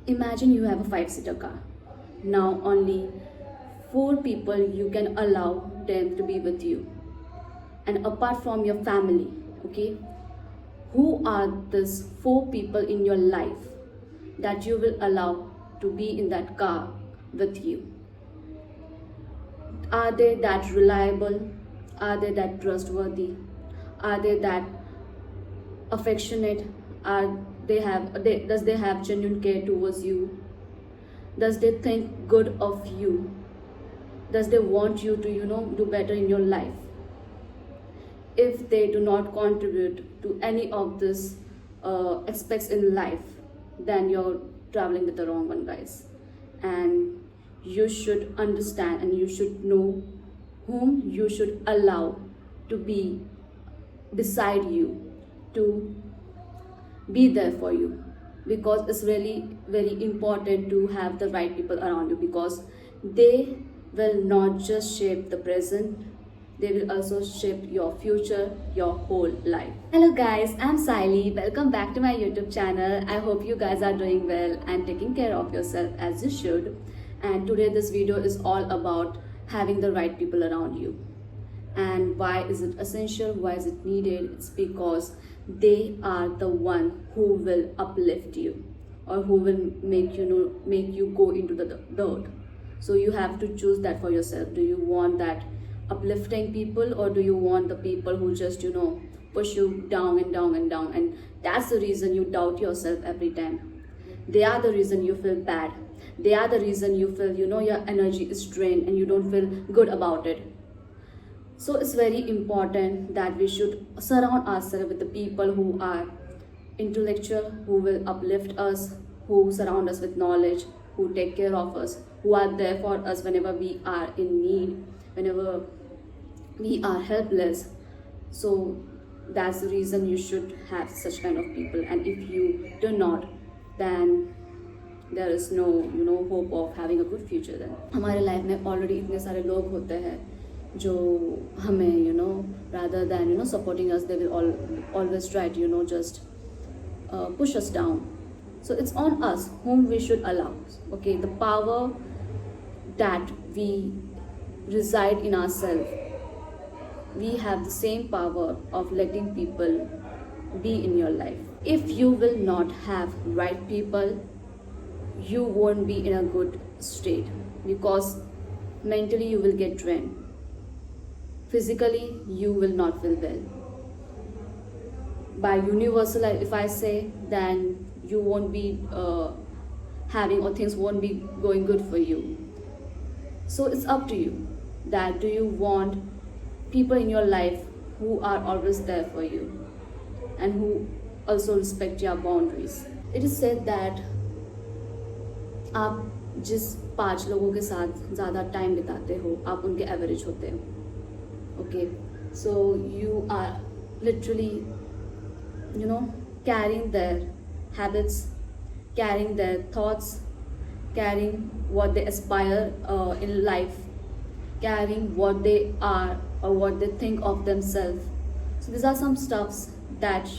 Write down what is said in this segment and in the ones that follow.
Imagine you have a five-seater car. Now only four people you can allow them to be with you. And apart from your family, okay, who are these four people in your life that you will allow to be in that car with you? Are they that reliable? Are they that trustworthy? Are they that affectionate? Does they have genuine care towards you? Does they think good of you? Does they want you to do better in your life? If they do not contribute to any of these aspects in life, then you're traveling with the wrong one, guys. And you should understand and you should know whom you should allow to be beside you, to be there for you, because it's really very important to have the right people around you, because they will not just shape the present, they will also shape your future, your whole life. Hello guys, I'm Siley. Welcome back to my YouTube channel. I hope you guys are doing well and taking care of yourself as you should. And today this video is all about having the right people around you. And why is it essential? Why is it needed? It's because they are the one who will uplift you, or who will make you go into the dirt. So you have to choose that for yourself. Do you want that uplifting people, or do you want the people who just push you down and down and down, and that's the reason you doubt yourself every time? They are the reason you feel bad. They are the reason you feel your energy is drained and you don't feel good about it. So it's very important that we should surround ourselves with the people who are intellectual, who will uplift us, who surround us with knowledge, who take care of us, who are there for us whenever we are in need, whenever we are helpless. So that's the reason you should have such kind of people. And if you do not, then there is no hope of having a good future. Then हमारे life में already इतने सारे लोग होते हैं जो हमें rather than supporting us, they will always try to just push us down. So it's on us whom we should allow. Okay, the power that we reside in ourselves, we have the same power of letting people be in your life. If you will not have right people, you won't be in a good state, because mentally you will get drained, physically you will not feel well. By universal, if I say, then you won't be having, or things won't be going good for you. So it's up to you, that do you want people in your life who are always there for you and who also respect your boundaries. It is said that आप जिस 5 लोगों के साथ ज़्यादा time बिताते हो, आप उनके एवरेज होते हो. Okay, so you are literally carrying their habits, carrying their thoughts, carrying what they aspire in life, carrying what they are or what they think of themselves. So these are some stuffs that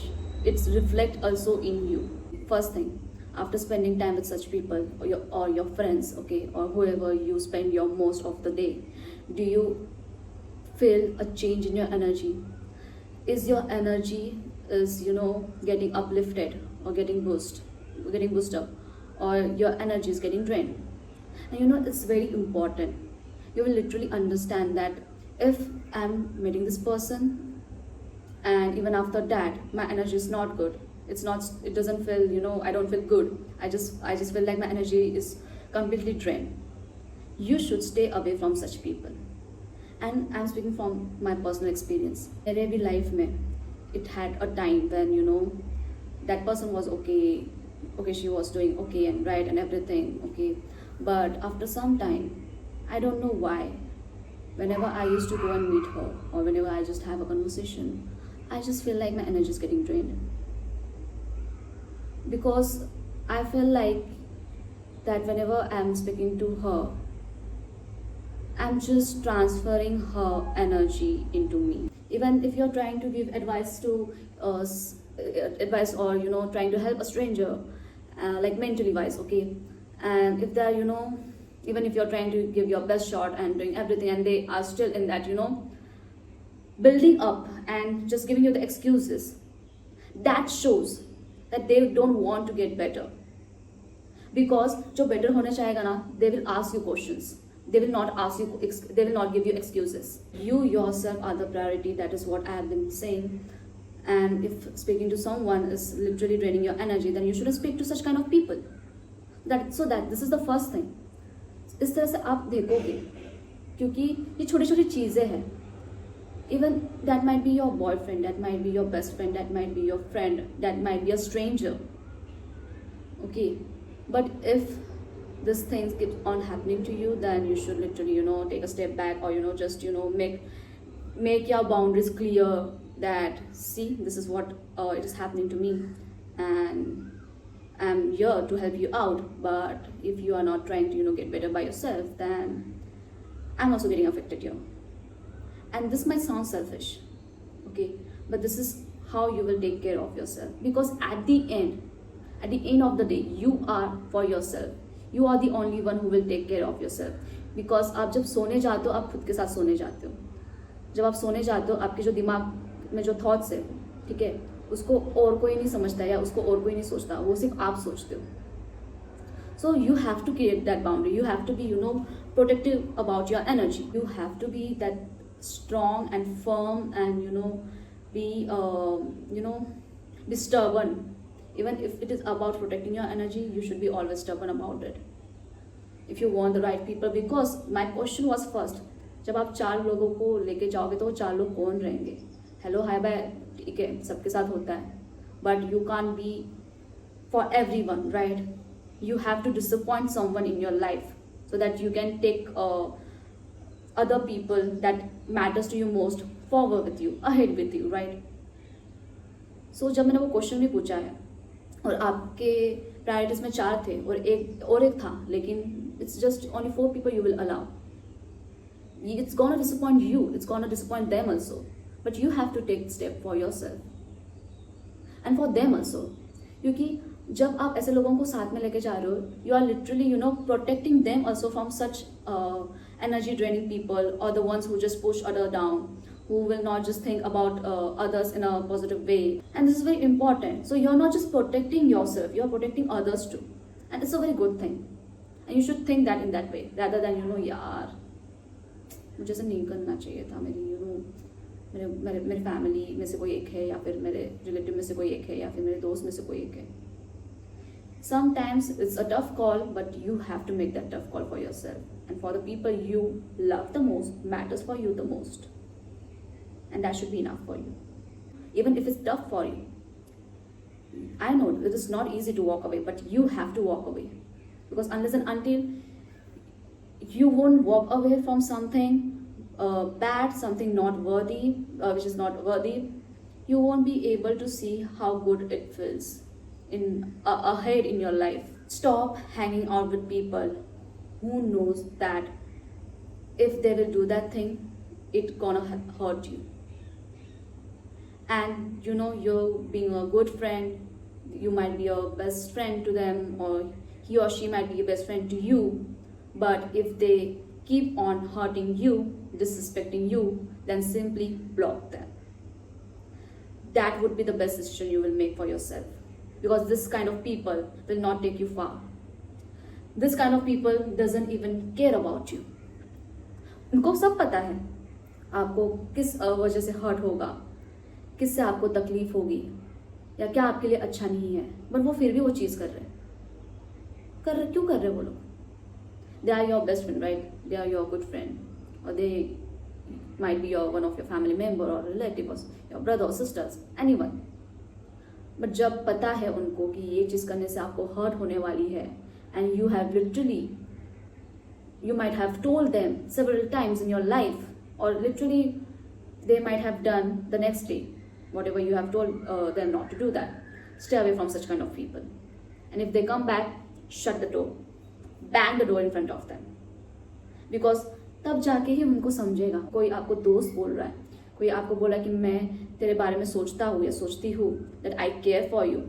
it's reflect also in you. First thing, after spending time with such people, or your friends, okay, or whoever you spend your most of the day, do you feel a change in your energy? Is your energy is getting uplifted or getting boosted up, or your energy is getting drained? And it's very important. You will literally understand that if I'm meeting this person and even after that my energy is not good, it doesn't feel I don't feel good, I just feel like my energy is completely drained, you should stay away from such people. And I'm speaking from my personal experience. मेरे भी life में it had a time when that person was okay, she was doing okay and right and everything, okay, but after some time, I don't know why, whenever I used to go and meet her, or whenever I just have a conversation, I just feel like my energy is getting drained, because I feel like that whenever I'm speaking to her, I'm just transferring her energy into me. Even if you're trying to give advice to us, advice, or trying to help a stranger, like mentally wise, okay? And if they're, even if you're trying to give your best shot and doing everything, and they are still in that, building up and just giving you the excuses, that shows that they don't want to get better. Because जो better होना चाहेगा ना, they will ask you questions. They will not ask you, they will not give you excuses. You yourself are the priority. That is what I have been saying. And if speaking to someone is literally draining your energy, then you shouldn't speak to such kind of people. That this is the first thing. इस तरह से आप देखोगे, क्योंकि ये छोटी छोटी चीज़ें हैं. Even that might be your boyfriend, that might be your best friend, that might be your friend, that might be a stranger. Okay, but if these things keep on happening to you, then you should literally, take a step back, or just, make your boundaries clear. That see, this is what it is happening to me, and I'm here to help you out. But if you are not trying to, get better by yourself, then I'm also getting affected here. And this might sound selfish, okay, but this is how you will take care of yourself. Because at the end of the day, you are for yourself. You are the only one who will take care of yourself. Because आप जब सोने जाते हो, आप खुद के साथ सोने जाते हो. जब आप सोने जाते हो, आपके जो दिमाग में जो थॉट्स है, ठीक है, उसको और कोई नहीं समझता या उसको और कोई नहीं सोचता, वो सिर्फ आप सोचते हो. So you have to create that boundary. You have to be, protective about your energy. You have to be that strong and firm, and be stubborn. Even if it is about protecting your energy, you should be always stubborn about it. If you want the right people, because my question was first, जब आप 4 लोगों को लेके जाओगे तो वो 4 लोग कौन रहेंगे? हेलो हाय बाय, ठीक है, सबके साथ होता है, but you can't be for everyone, right? You have to disappoint someone in your life so that you can take other people that matters to you most forward with you, ahead with you, right? So जब मैंने वो question भी पूछा है और आपके priorities में 4 थे और एक था, लेकिन it's just only 4 people you will allow. It's gonna disappoint you, it's gonna disappoint them also, but you have to take step for yourself and for them also. क्योंकि जब आप ऐसे लोगों को साथ में लेके जा रहे हो, you are literally, protecting them also from such energy draining people, or the ones who just push others down, who will not just think about others in a positive way. And this is very important. So you're not just protecting yourself, you're protecting others too, and it's a very good thing. And you should think that in that way, rather than यार मुझे ऐसा नहीं करना चाहिए था, मेरे family में से कोई एक है, या फिर मेरे रिलेटिव में से कोई एक है, या फिर मेरे दोस्त में से कोई एक है. Sometimes it's a tough call, but you have to make that tough call for yourself and for the people you love the most, matters for you the most, and that should be enough for you. Even if it's tough for you, I know it is not easy to walk away, but you have to walk away, because unless and until you won't walk away from something bad, something not worthy, which is not worthy, you won't be able to see how good it feels ahead in your life. Stop hanging out with people who knows that if they will do that thing, it's gonna hurt you. And you're being a good friend, you might be a best friend to them, or he or she might be a best friend to you, but if they keep on hurting you, disrespecting you, then simply block them. That would be the best decision you will make for yourself, because this kind of people will not take you far. This kind of people doesn't even care about you. उनको सब पता है आपको किस वजह से hurt होगा, किससे आपको तकलीफ होगी, या क्या आपके लिए अच्छा नहीं है, बट वो फिर भी वो चीज़ कर रहे क्यों कर रहे वो लोग? They are your best friend, right? They are your good friend, or they might be one of your family member or relative, or your brother or sisters, anyone. But जब पता है उनको कि ये चीज़ करने से आपको हर्ट होने वाली है, and you have literally, you might have told them several times in your life, or literally they might have done the next day whatever you have told them not to do that. Stay away from such kind of people, and if they come back, shut the door, bang the door in front of them, because तब जाके ही उनको समझेगा. कोई आपको दोस्त बोल रहा है, कोई आपको बोला कि मैं तेरे बारे में सोचता हूँ या सोचती हूँ, that I care for you,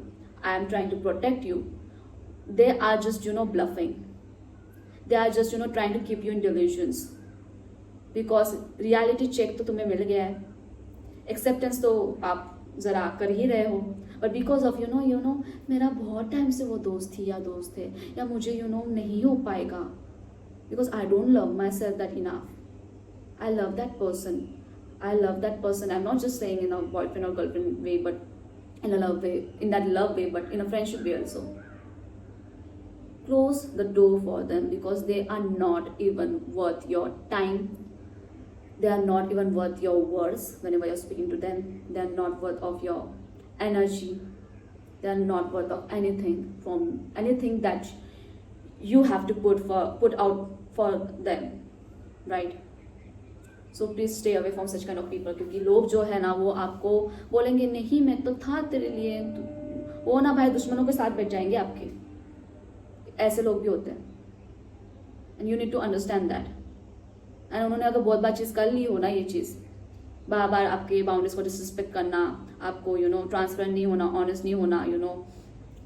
I am trying to protect you, they are just bluffing. They are just trying to keep you in delusions, because reality check तो तुम्हें मिल गया है, एक्सेप्टेंस तो आप ज़रा कर ही रहे हो, बट बिकॉज ऑफ मेरा बहुत टाइम से वो दोस्त थी या दोस्त थे, या मुझे नहीं हो पाएगा, because I don't love my self that enough. I love that person. I love that person. I'm not just saying in a boyfriend or girlfriend way, but in a love way, in that love way, but in a friendship way also. Close the door for them, because they are not even worth your time. They are not even worth your words whenever you're speaking to them. They are not worth of your energy. They are not worth of anything that you have to put out for them, right? So please stay away from such kind of people, क्योंकि लोग जो है ना वो आपको बोलेंगे नहीं मैं तो था तेरे लिए, वो ना भाई दुश्मनों के साथ बैठ जाएंगे आपके. ऐसे लोग भी होते हैं, and you need to understand that. एंड उन्होंने अगर बहुत बार चीज़ कर ली हो ना, ये चीज़ बार बार आपके बाउंड्रीज को डिसरिस्पेक्ट करना, आपको ट्रांसपेरेंट नहीं होना, ऑनेस्ट नहीं होना,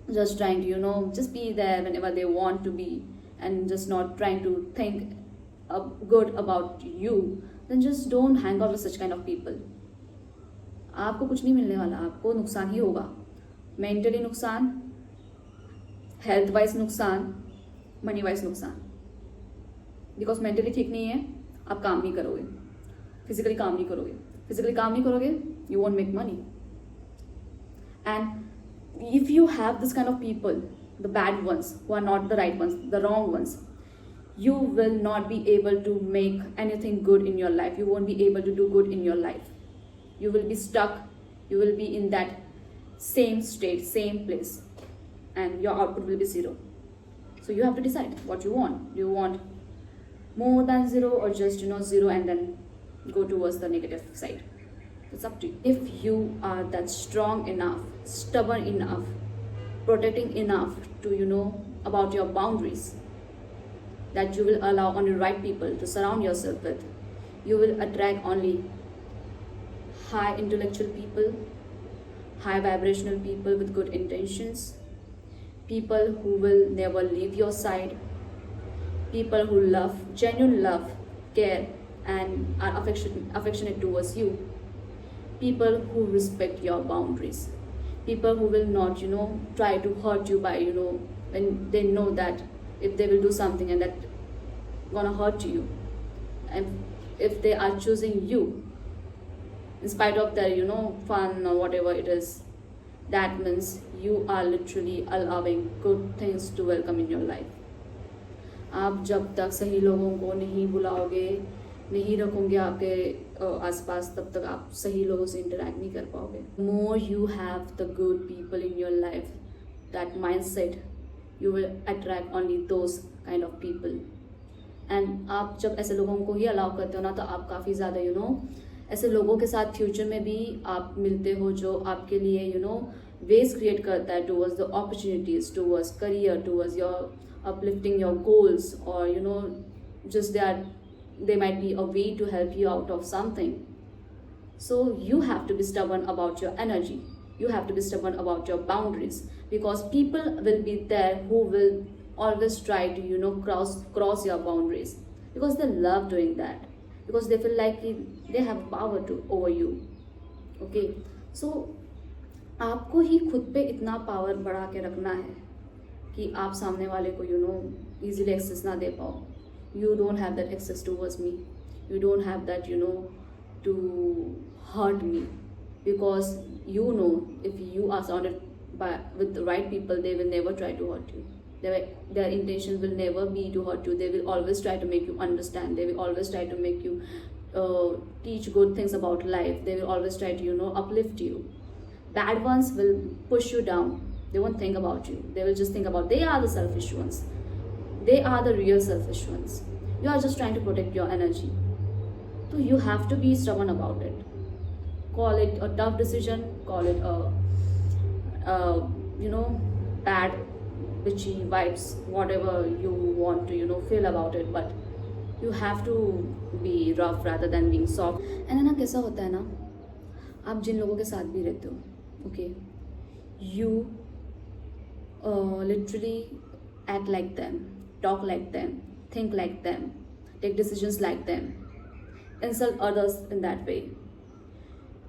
just trying to just be there whenever they want to be, and just not trying to think good about you, then just don't hang out with such kind of people. आपको कुछ नहीं मिलने वाला, आपको नुकसान ही होगा. मेंटली नुकसान, health wise नुकसान, मनी वाइज नुकसान. बिकॉज मेंटली ठीक नहीं है, आप काम नहीं करोगे, फिजिकली काम नहीं करोगे, you won't make money. And if you have this kind of people, the bad ones, who are not the right ones, the wrong ones, you will not be able to make anything good in your life. You won't be able to do good in your life. You will be stuck. You will be in that same state, same place, and your output will be zero. So you have to decide what you want. Do you want more than zero, or just zero and then go towards the negative side? It's up to you. If you are that strong enough, stubborn enough, protecting enough to about your boundaries, that you will allow only right people to surround yourself with, you will attract only high intellectual people, high vibrational people with good intentions, people who will never leave your side, people who love, genuine love, care, and are affectionate towards you, people who respect your boundaries, people who will not try to hurt you by when they know that if they will do something and that gonna hurt you, and if they are choosing you in spite of their fun or whatever it is, that means you are literally allowing good things to welcome in your life. आप जब तक सही लोगों को नहीं बुलाओगे, नहीं रखोगे आपके आसपास, तब तक आप सही लोगों से इंटरेक्ट नहीं कर पाओगे. More you have the good people in your life, that mindset, you will attract only those kind of people. And आप जब ऐसे लोगों को ही अलाउ करते हो ना, तो आप काफ़ी ज़्यादा ऐसे लोगों के साथ फ्यूचर में भी आप मिलते हो जो आपके लिए वेज क्रिएट करता है towards the opportunities, towards career, towards your uplifting your goals, or just they might be a way to help you out of something. So you have to be stubborn about your energy, you have to be stubborn about your boundaries, because people will be there who will always try to cross your boundaries, because they love doing that, because they feel like they have power over you. Okay, so आपको ही खुद पे इतना power बढ़ा के रखना है कि आप सामने वाले को easily एक्सेस ना दे पाओ. You don't have that access towards me. You don't have that to hurt me, because if you are surrounded with the right people, they will never try to hurt you. Their intention will never be to hurt you. They will always try to make you understand. They will always try to make you teach good things about life. They will always try to uplift you. Bad ones will push you down. They won't think about you. They will just think about they are the selfish ones. They are the real selfish ones. You are just trying to protect your energy. So you have to be stubborn about it. Call it a tough decision. Call it bad, bitchy vibes, whatever you want to feel about it. But you have to be rough rather than being soft. And ना कैसा होता है ना, आप जिन लोगों के साथ भी रहते हो, okay, you literally act like them, talk like them, think like them, take decisions like them, insult others in that way.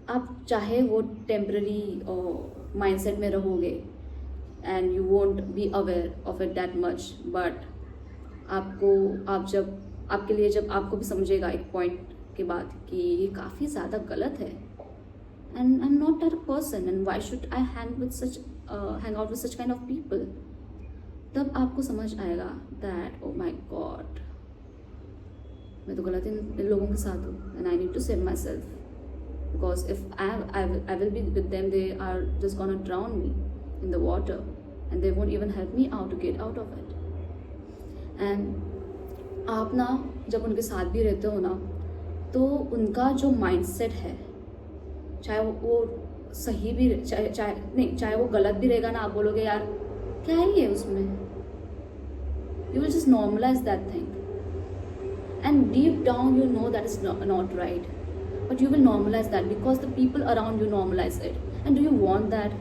आप चाहे वो टेम्पररी माइंडसेट में रहोगे and you won't be aware of it that much, but आप जब आपके लिए जब आपको भी समझेगा एक पॉइंट के बाद कि ये काफ़ी ज़्यादा गलत है and I am not that person and why should I hang out with such kind of people, तब आपको समझ आएगा दैट ओ माई गॉड, मैं तो गलत इन लोगों के साथ हूँ and I need to save myself, because if I will be with them, they are just gonna drown me in the water and they won't even help me out to get out of it. And आप ना जब उनके साथ भी रहते हो ना, तो उनका जो माइंडसेट है, चाहे वो सही भी चाहे वो गलत भी रहेगा ना, आप बोलोगे यार क्या ही है उसमें, you will just normalize that thing and deep down you know that is not right. But you will normalize that because the people around you normalize it. And do you want that?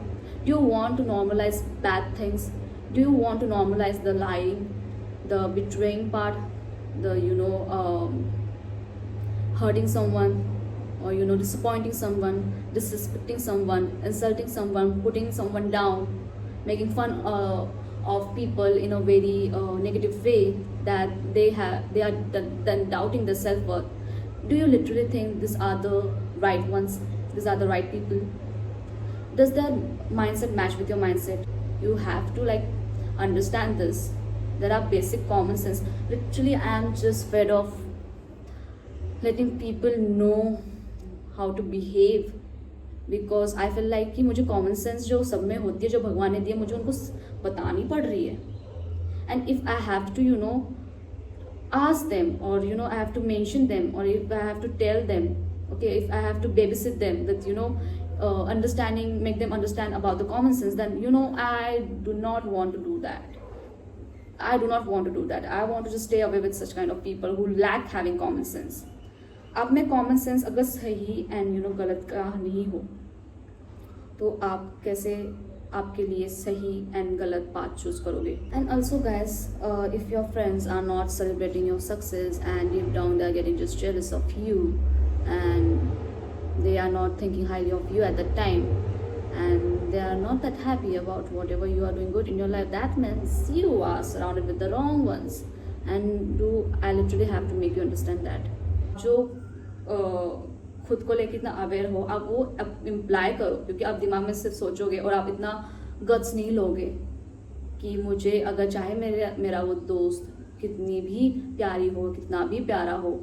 Do you want to normalize bad things? Do you want to normalize the lying, the betraying part, the hurting someone, or disappointing someone, disrespecting someone, insulting someone, putting someone down, making fun of people in a very negative way, that they are then doubting their self-worth? Do you literally think these are the right ones? These are the right people? Does their mindset match with your mindset? You have to understand this. There are basic common sense. Literally, I am just fed of letting people know how to behave, because I feel like कि मुझे common sense जो सब में होती है, जो भगवान ने दी है, मुझे उनको बतानी पड़ रही है. And if I have to ask them, or I have to mention them, or if I have to tell them, okay, if I have to babysit them with understanding, make them understand about the common sense, then I do not want to do that. I do not want to do that. I want to just stay away with such kind of people who lack having common sense. आप में common sense अगर सही and गलत का नहीं हो, तो आप कैसे आपके लिए सही एंड गलत पाथ चूज करोगे? And also guys, if your friends are not celebrating your success and deep down they are getting just jealous of you and they are not thinking highly of you at that time, and they are not that happy about whatever you are doing good in your life, that means you are surrounded with the wrong ones. And I literally have to make you understand that. जो खुद को लेकर इतना aware हो, आप वो imply करो, क्योंकि आप दिमाग में सिर्फ सोचोगे और आप इतना गट्स नहीं लोगे कि मुझे अगर चाहे मेरा वो दोस्त कितनी भी प्यारी हो, कितना भी प्यारा हो,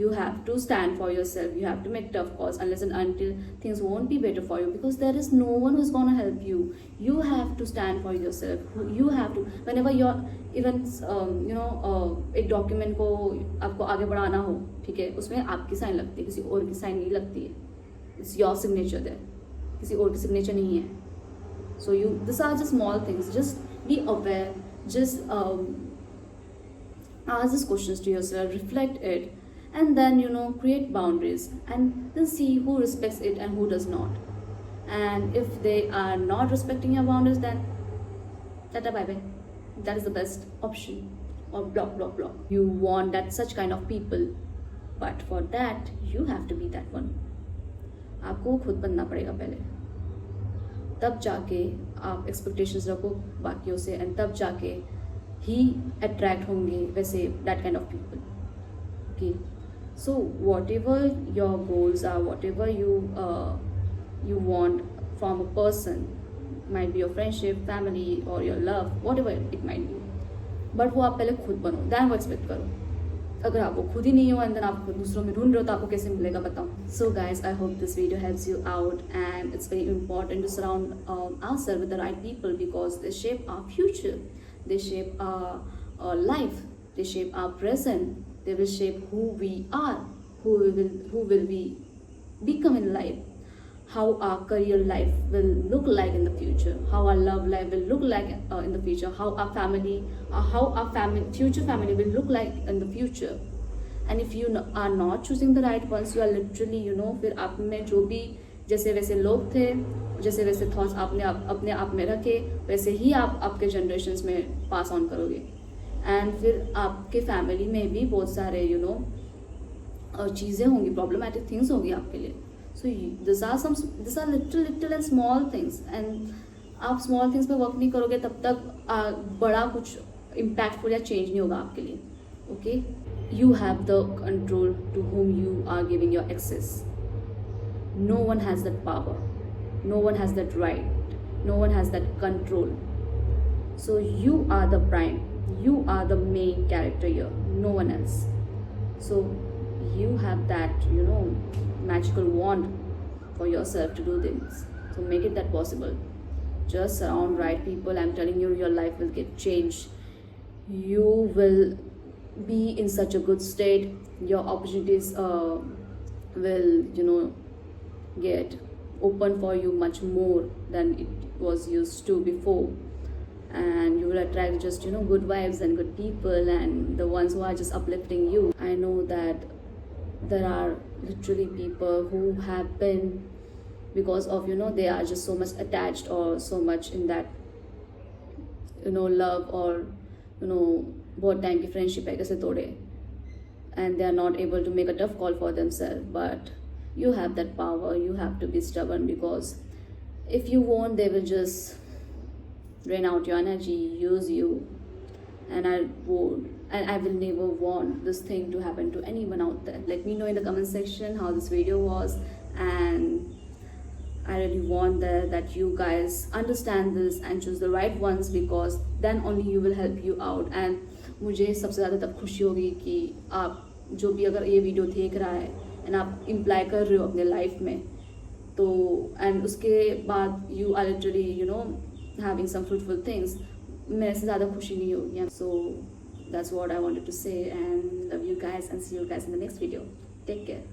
you have to stand for yourself. You have to make tough calls unless and until things won't be better for you, because there is no one who's going to help you. You have to stand for yourself. You have to, whenever you're even एक document को आपको आगे बढ़ाना हो, ठीक है, उसमें आपकी साइन लगती है, किसी और की साइन नहीं लगती है. इट्स योर सिग्नेचर देयर, किसी और की सिग्नेचर नहीं है. So this are just small things. Just be aware, just ask these questions to yourself, reflect it, and then create boundaries, and then see who respects it and who does not. And if they are not respecting your boundaries, then tata bye bye. That is the best option. Or block. You want that such kind of people, but for that you have to be that one. आपको खुद बनना पड़ेगा पहले, तब जाके आप expectations रखो बाकियों से, एंड तब जाके ही अट्रैक्ट होंगे वैसे that kind of people. Okay, so whatever your goals are, whatever you want from a person, might be your friendship, family, or your love, whatever it might be, but वो आप पहले खुद बनो, then वो expect करो. अगर आप वो खुद ही नहीं हो एंड देन आप दूसरों में ढूंढ रहे हो, तो आपको कैसे मिलेगा बताओ. So guys, I hope this video helps you out, and it's very important to surround ourselves with the right people, because they shape our future, they shape our life, they shape our present, they will shape who we are, who will we become in life, how our career life will look like in the future, how our love life will look like in the future, how our future family will look like in the future. And if you are not choosing the right ones, you are literally फिर आप में जो भी जैसे वैसे लोग थे, जैसे वैसे थॉट्स आपने अपने आप में रखे, वैसे ही आप आपके जनरेशन्स में पास ऑन करोगे। एंड फिर आपके फैमिली में भी बहुत सारे चीज़ें होंगी, प्रॉब्लमेटिक थिंग्स होगी आपके लिए। So this are little and small things, and आप स्मॉल थिंग्स पे वर्क नहीं करोगे तब तक बड़ा कुछ इम्पैक्टफुल या चेंज नहीं होगा आपके लिए। Okay, you have the control to whom you are giving your access. No one has that power, no one has that right, no one has that control. So you are the prime, you are the main character here, no one else. So you have that magical wand for yourself to do things. So make it that possible. Just surround right people. I'm telling you, your life will get changed. You will be in such a good state. Your opportunities will get open for you much more than it was used to before. And you will attract just good vibes and good people, and the ones who are just uplifting you. I know that there are literally people who have been, because of they are just so much attached or so much in that love, or बहुत time की friendship है कैसे तोड़े, and they are not able to make a tough call for themselves. But you have that power, you have to be stubborn, because if you won't, they will just drain out your energy, use you. And I will never want this thing to happen to anyone out there. Let me know in the comment section how this video was, and I really want that you guys understand this and choose the right ones, because then only you will help you out. And मुझे सबसे ज़्यादा तब खुशी होगी कि आप जो भी अगर ये वीडियो देख रहा है एंड आप इम्प्लाई कर रहे हो अपने लाइफ में, तो एंड उसके बाद you are literally having some fruitful things, मेरे से ज़्यादा खुशी नहीं होगी. So that's what I wanted to say, and love you guys and see you guys in the next video. Take care.